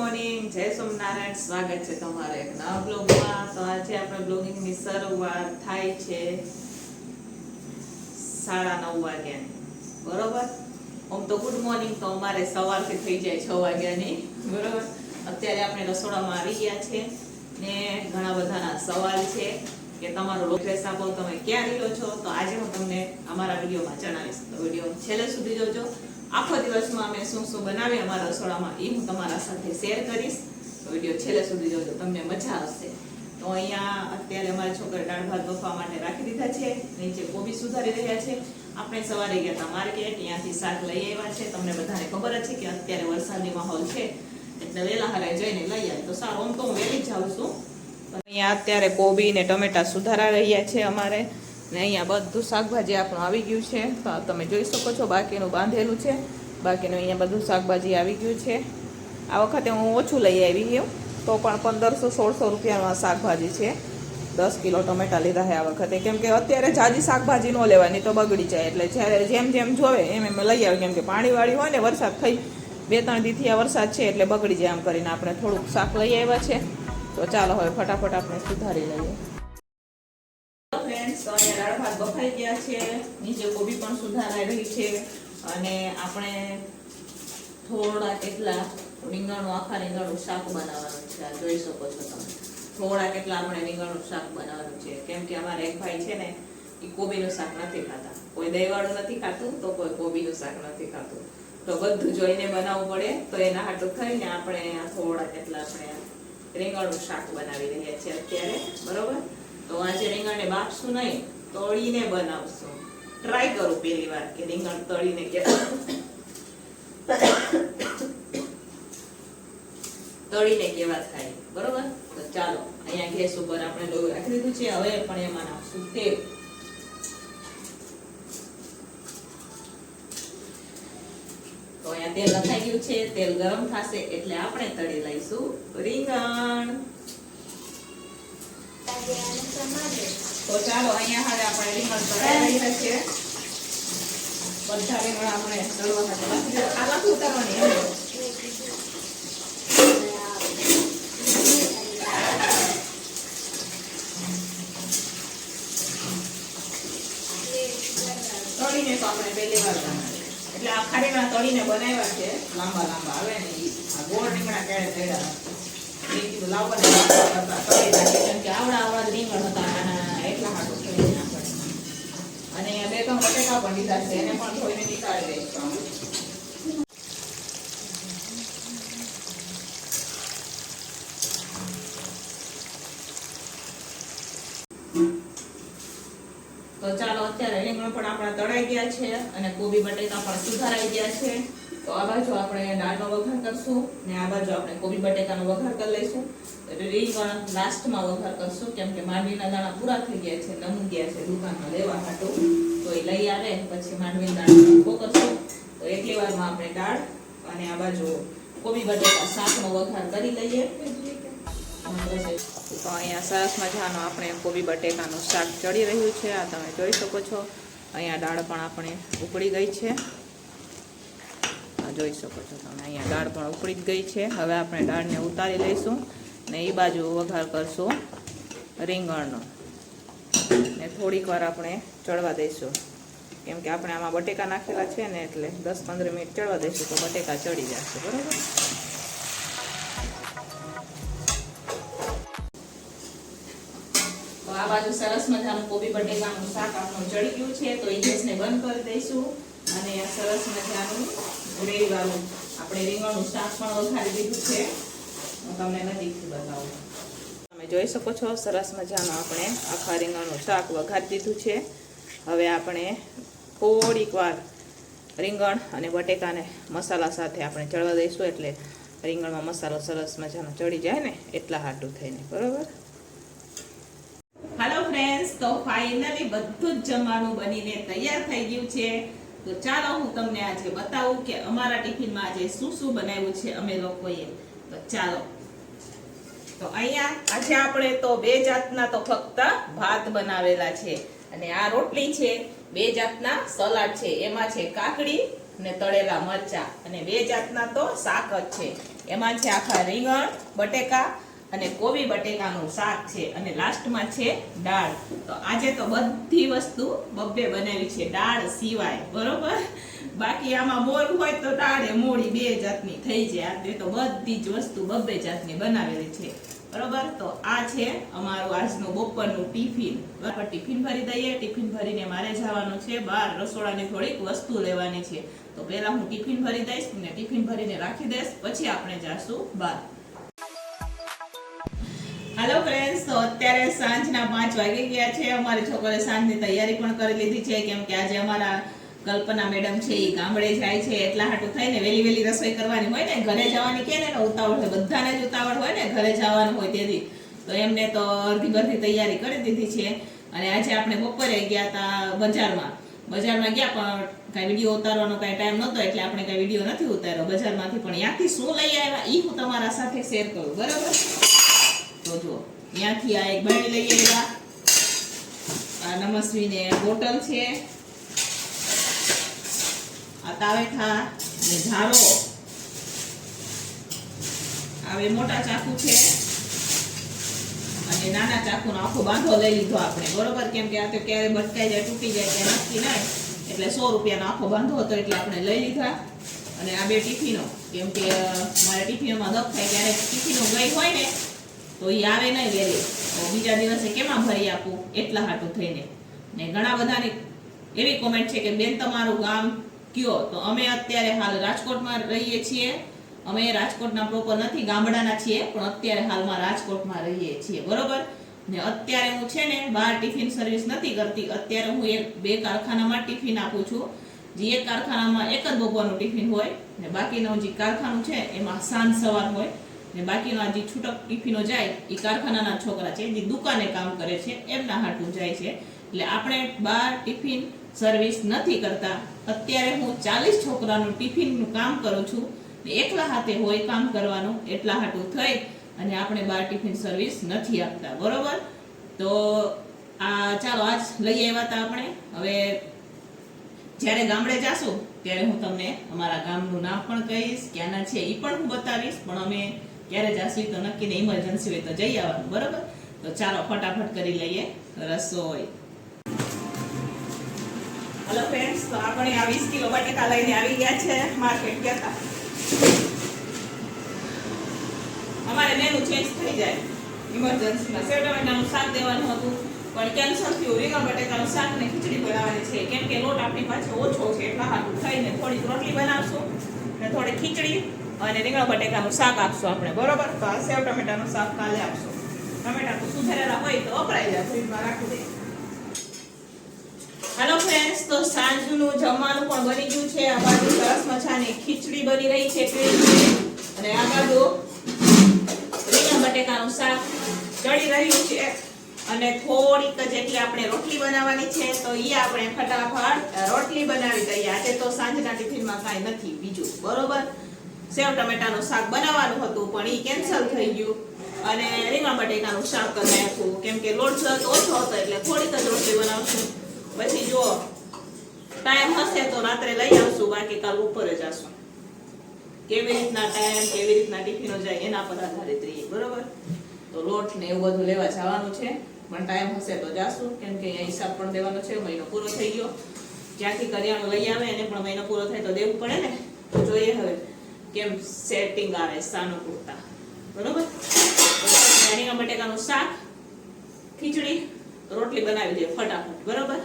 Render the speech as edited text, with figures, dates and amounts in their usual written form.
Morning, જય સોમનારાયણ. સ્વાગત છે તમારે એક નવા બ્લોગમાં. તો આજે આપણે બ્લોગિંગની શરૂઆત થાય છે 9:30 વાગ્યાની, બરોબર. આમ તો ગુડ મોર્નિંગ તો અમારે સવારથી થઈ જાય 6 વાગ્યાની, બરોબર. અત્યારે આપણે રસોડામાં આવી ગયા છે ને ઘણા બધાના સવાલ છે કે તમારો લોકેશન આપો, તમે ક્યાં રહ્યો છો. તો આજે હું તમને અમારા વિડીયોમાં જણાવીશ, તો વિડીયો છેલ્લે સુધી જોજો. આખો દિવસમાં અમે શું શું બનાવીએ અમારા રસોડામાં એ હું તમારા સાથે શેર કરીશ. તો વિડીયો છેલ્લે સુધી જોજો, તમને મજા આવશે. તો અહીંયા અત્યારે અમારા છોકરા દાળ ભાત બફવા માટે રાખી દીધા છે, નીચે કોબી સુધારી રહ્યા છે. આપણે સવારે ગયા હતા માર્કેટ, ત્યાંથી શાક લઈ આવ્યા છે. તમને બધાને ખબર જ છે કે અત્યારે વરસાદની માહોલ છે એટલે વહેલા હારે જઈને લઈ આવે તો સારું. આમ તો હું વહેલી જ જાઉં છું. અહીંયા અત્યારે કોબી ને ટમેટા સુધારા રહ્યા છે અમારે, ને અહીંયા બધું શાકભાજી આપણું આવી ગયું છે. તો તમે જોઈ શકો છો, બાકીનું બાંધેલું છે, બાકીનું અહીંયા બધું શાકભાજી આવી ગયું છે. આ વખતે હું ઓછું લઈ આવી ગયું, તો પણ 1500-1600 રૂપિયામાં શાકભાજી છે. 10 કિલો ટમેટા લીધા છે આ વખતે, કેમ કે અત્યારે જાજી શાકભાજી ન લેવાની તો બગડી જાય, એટલે જ્યારે જેમ જેમ જોવે એમ એમ લઈ આવે. કેમ કે પાણીવાળી હોય ને, વરસાદ થઈ 2-3 દીથી આ વરસાદ છે એટલે બગડી જાય. આમ કરીને આપણે થોડુંક શાક લઈ આવ્યા છે. તો ચાલો હવે ફટાફટ આપણે સુધારી લઈએ. ફ્રેન્ડ્સ, તો અહીંયા દાળ ભાત બફાઈ ગયા છે, નીચે કોબી પણ સુધારાઈ રહી છે, અને આપણે થોડા કેટલા રીંગણનું, આખા રીંગણનું શાક બનાવવાનું છે. આ જોઈ શકો છો તમે. થોડા કેટલા આપણે રીંગણનું શાક બનાવવાનું છે, કેમ કે અમારા એક ભાઈ છે ને, એ કોબીનું શાક નથી ખાતા. કોઈ દહીંવાળું નથી ખાતું, તો કોઈ કોબીનું શાક નથી ખાતું. તો બધું જોઈને બનાવવું પડે. તો એના હાટું થઈને આપણે થોડા કેટલા આપણે રીંગણનું શાક બનાવી રહ્યા છીએ અત્યારે, બરોબર. તો આજે રીંગણને બાફશું નહીં, તળીને બનાવશું. ટ્રાય કરું પહેલી વાર કે રીંગણ તળીને કેવા થાય, બરોબર. તો ચાલો, અહીંયા ગેસ ઉપર આપણે લોહી રાખી દીધું છે. હવે પણ એમાં નાખશું તેલ. તો અહીંયા તેલ નખાઈ ગયું છે, તેલ ગરમ થશે એટલે આપણે તળી લઈશું રીંગણ. તો ચાલો, અહીંયા હારે આપણે રીંગણ તળાઈ રહ્યા છે. બધા રીંગણ આપણે તળવા માટે રાખી દીધા. આ નથી ઉતારવાની, તળીને તો આપણે પહેલી વાર બનાવીએ, એટલે આખા રીંગણા તળીને બનાવ્યા છે. લાંબા લાંબા આવે ને આ ગોળ રીંગણા કેળે તળ્યા લાવવાના કરતા તળી નાખીએ, કેમ કે આવડા રીંગણ હતા નાના, એટલા હાટું તળી નાખે. અને અહીંયા 2-3 બટેકા પણ લીધા છે, એને પણ ધોઈને નીકાળી દઈશું. તો ચાલો, અત્યારે રીંગણ પણ આપણા તળાઈ ગયા છે અને કોબી બટેકા પણ સુધારાઈ ગયા છે. તો આ બાજુ આપણે દાળનો વઘાર કરશું ને આ બાજુ આપણે કોબી બટેકાનો વઘાર કરી લઈશું. એટલે રીંગણ લાસ્ટમાં વઘાર કરશું, કેમ કે માંડવીના દાણા પૂરા થઈ ગયા છે, નમું ગયા છે દુકાનમાં લેવા હાટું. તો એ લઈ આવે પછી માંડવીના દાણા ભૂકો કરશું. તો એટલી વારમાં આપણે દાળ અને આ બાજુ કોબી બટેકા શાકનો વઘાર કરી લઈએ. તો અહીંયા સરસ મજાનું આપણે કોબી બટેકાનું શાક ચડી રહ્યું છે. આ તમે જોઈ શકો છો. અહીંયા દાળ પણ આપણે ઉકળી ગઈ છે. આ જોઈ શકો છો તમે, અહીંયા દાળ પણ ઉકળી જ ગઈ છે. હવે આપણે દાળને ઉતારી લઈશું ને એ બાજુ વઘાર કરશું રીંગણનો, ને થોડીક વાર આપણે ચડવા દઈશું, કેમ કે આપણે આમાં બટેકા નાખેલા છે ને, એટલે 10-15 મિનિટ ચડવા દઈશું તો બટેકા ચડી જશે, બરાબર. આ બાજુ સરસ મજાનું કોબી બટેકાનું શાક આપણું ચડી ગયું છે. તો એ ગેસને બંધ કરી દઈશું અને સરસ મજાનું ગ્રેવી વાળું આપણે રીંગણનું શાક પણ વઘારી દીધું છે. હું તમને નજીકથી બતાવું. તમે જોઈ શકો છો, સરસ મજાનું આપણે આખા રીંગણનું શાક વઘારી દીધું છે. હવે આપણે થોડીક વાર રીંગણ અને બટેકાને મસાલા સાથે આપણે ચડવા દઈશું, એટલે રીંગણમાં મસાલો સરસ મજાનો ચડી જાય ને, એટલા હાટું થઈને, બરોબર. હેલો ફ્રેન્ડ્સ, તો ફાઇનલી બધું જ જમવાનું બનીને તૈયાર થઈ ગયું છે. તો ચાલો હું તમને આજે બતાવું કે અમારા ટિફિનમાં આજે શું શું બનાવ્યું છે અમે લોકોએ. તો ચાલો, તો અહીંયા આજે આપણે તો 2 જાતના તો ફક્ત ભાત બનાવેલા છે, અને આ રોટલી છે. 2 જાતના સલાડ છે, એમાં છે કાકડી અને તળેલા મરચા અને 2 જાતના તો શાક જ છે. એમાં છે આખા રીંગણ બટેકા અને કોબી બટેકાનું શાક છે અને લાસ્ટમાં છે દાળ. તો આજે તો બધી વસ્તુ બબ્બે બનાવી છે દાળ સિવાય, બરોબર. બાકી આમાં મોરું હોય તો દાળે મોળી 2 જાતની થઈ જાય. આજે તો બધી જ વસ્તુ બબ્બે જાતની બનાવેલી છે, બરોબર. તો આ છે અમારું આજનું બપોરનું ટિફિન. બરાબર, ટિફિન ભરી દઈએ. ટિફિન ભરીને મારે જવાનું છે બહાર, રસોડાની થોડીક વસ્તુ લેવાની છે. તો પહેલા હું ટિફિન ભરી દઈશ ને ટિફિન ભરીને રાખી દઈશ, પછી આપણે જાશું બહાર. હાલો ફ્રેન્ડ્સ, તો અત્યારે સાંજના 5 વાગી ગયા છે. અમારી છોકરીએ સાંજની તૈયારી પણ કરી લીધી છે, કેમ કે આજે અમારા કલ્પના મેડમ છે એ ગામડે જાય છે, એટલા હાટું થઈને વેલી રસોઈ કરવાની હોય ને. ઘરે જવાની કે ને ઉતાવળ હોય, બધાને જ ઉતાવળ હોય ને ઘરે જવાનું હોય તેથી. તો એમને તો અડધી તૈયારી કરી દીધી છે. અને આજે આપણે બપોરે ગયા હતા બજારમાં ગયા, પણ કઈ વિડીયો ઉતારવાનો કઈ ટાઈમ નહોતો, એટલે આપણે કઈ વિડીયો નથી ઉતાર્યો બજારમાંથી. પણ ત્યાંથી શું લઈ આવ્યા એ હું તમારા સાથે શેર કરું, બરાબર. તો જો ત્યાંથી આ એક બરણી લઈ આવ્યા, આ નમસ્વીને બોટલ છે, આ તાવેથા ને ધારો, આવે મોટા ચાકુ છે અને નાના ચાકુનો આખો બાંધો લઈ લીધો આપણે, બરોબર. કેમ કે આ તો ક્યારે બટકાઈ જાય, તૂટી જાય કે નક્કી નહીં, એટલે 100 રૂપિયાનો આખો બાંધો હતો એટલે આપણે લઈ લીધા. અને આ 2 ટિફિનો, કેમ કે મારે ટિફિનોમાં દબ થાય, ક્યારેક ટિફિનો ગઈ હોય ને તો એ આવે નહીં વહેલી, તો બીજા દિવસે કેમાં ભરી આપું, એટલા હાટું થઈને. ને ઘણા બધાની એવી કોમેન્ટ છે કે બેન તમારું ગામ કયો? તો અમે અત્યારે હાલ રાજકોટમાં રહીએ છીએ. અમે રાજકોટના પ્રોપર નથી, ગામડાના છીએ, પણ અત્યારે હાલમાં રાજકોટમાં રહીએ છીએ, બરોબર. ને અત્યારે હું છે ને બહાર ટિફિન સર્વિસ નથી કરતી. અત્યારે હું 2 કારખાનામાં ટિફિન આપું છું. જે એક કારખાનામાં એક જ બપોરનું ટિફિન હોય ને બાકીનું જે કારખાનું છે એમાં સાંજ સવાર હોય. ને બાકીનો આ જે છૂટક ટિફિનો જાય એ કારખાનાના છોકરા છે જે દુકાને કામ કરે છે એમના હાટું જાય છે. એટલે આપણે બહાર ટિફિન સર્વિસ નથી કરતા. અત્યારે હું 40 છોકરાનું ટિફિનનું કામ કરું છું. એકલા હાથે હોય કામ કરવાનું, એટલા હાટું થઈ અને આપણે બહાર ટિફિન સર્વિસ નથી આપતા, બરોબર. તો આ ચાલો આજ લઈ આવ્યા હતા આપણે. હવે જ્યારે ગામડે જાશું ત્યારે હું તમને અમારા ગામનું નામ પણ કહીશ, ક્યાંના છે એ પણ હું બતાવીશ. પણ અમે ક્યારે જાશું તો નક્કી ને, ઇમરજન્સી હોય તો જઈ આવવાનું, બરોબર. તો ચાલો ફટાફટ કરી લઈએ રસોઈ. હેલો ફ્રેન્ડ્સ, તો આપણે આ 20 કિલો બટેકા લઈને આવી ગયા છે માર્કેટ ગયા હતા. અમારે મેનુ ચેન્જ થઈ જાય ઇમરજન્સીમાં. સેવ ટમેટાનું શાક દેવાનું હતું પણ કેન્સલ થયું. રીંગણ બટેકાનું શાક ને ખીચડી બનાવવાની છે, કેમ કે લોટ આપણી પાસે ઓછો છે, એટલા હાટું થઈને થોડીક રોટલી બનાવશું ને થોડી ખીચડી અને રીંગણ બટેકાનું શાક આપશું આપણે, બરોબર. તો આ સેવ ટમેટાનું શાક કાલે આપશું. ટમેટા તો સુધારેલા હોય તો વપરાઈ જાય, ફ્રીજમાં રાખી દઈએ. હેલો ફ્રેન્ડ્સ, તો સાંજનું જમવાનું પણ બની ગયું છે. આ બાજુ સરસ મજાની ખીચડી બની રહી છે અને આ બાજુ રીંગણ બટેકાનું શાક ચડી રહ્યું છે અને થોડીક જેટલી આપણે રોટલી બનાવવાની છે. તો એ આપણે ફટાફટ રોટલી બનાવી દઈએ. આજે તો સાંજના ટિફિનમાં કાંઈ નથી બીજું, બરોબર. સેવ ટમેટાનું શાક બનાવવાનું હતું પણ એ કેન્સલ થઈ ગયું અને રીંગણ બટેકાનું શાક કરી નાખ્યું, કેમ કે લોટ ઓછો હતો એટલે થોડીક જ રોટલી બનાવશું. પછી જો ટાઈમ હશે તો રાત્રે લઈ આવશું, બાકી કાલ બપોરે જશું. કેવી રીતના ટાઈમ, કેવી રીતના ટિફિનો જાય એના પર આધારિત રહીએ, બરોબર. તો લોટ ને એવું બધું લેવા જવાનું છે, પણ ટાઈમ હશે તો જાશું, કેમ કે અહીંયા હિસાબ પણ દેવાનો છે. મહિનો પૂરો થઈ ગયો, જ્યાંથી કરિયાણું લઈ આવે એને પણ મહિનો પૂરો થાય તો દેવું પડે ને. તો જોઈએ હવે કેમ સેટિંગ આવે સાનુકૂળતા, બરોબર. રીંગણ બટેકાનું શાક, ખીચડી, રોટલી બનાવી દે ફટાફટ, બરોબર.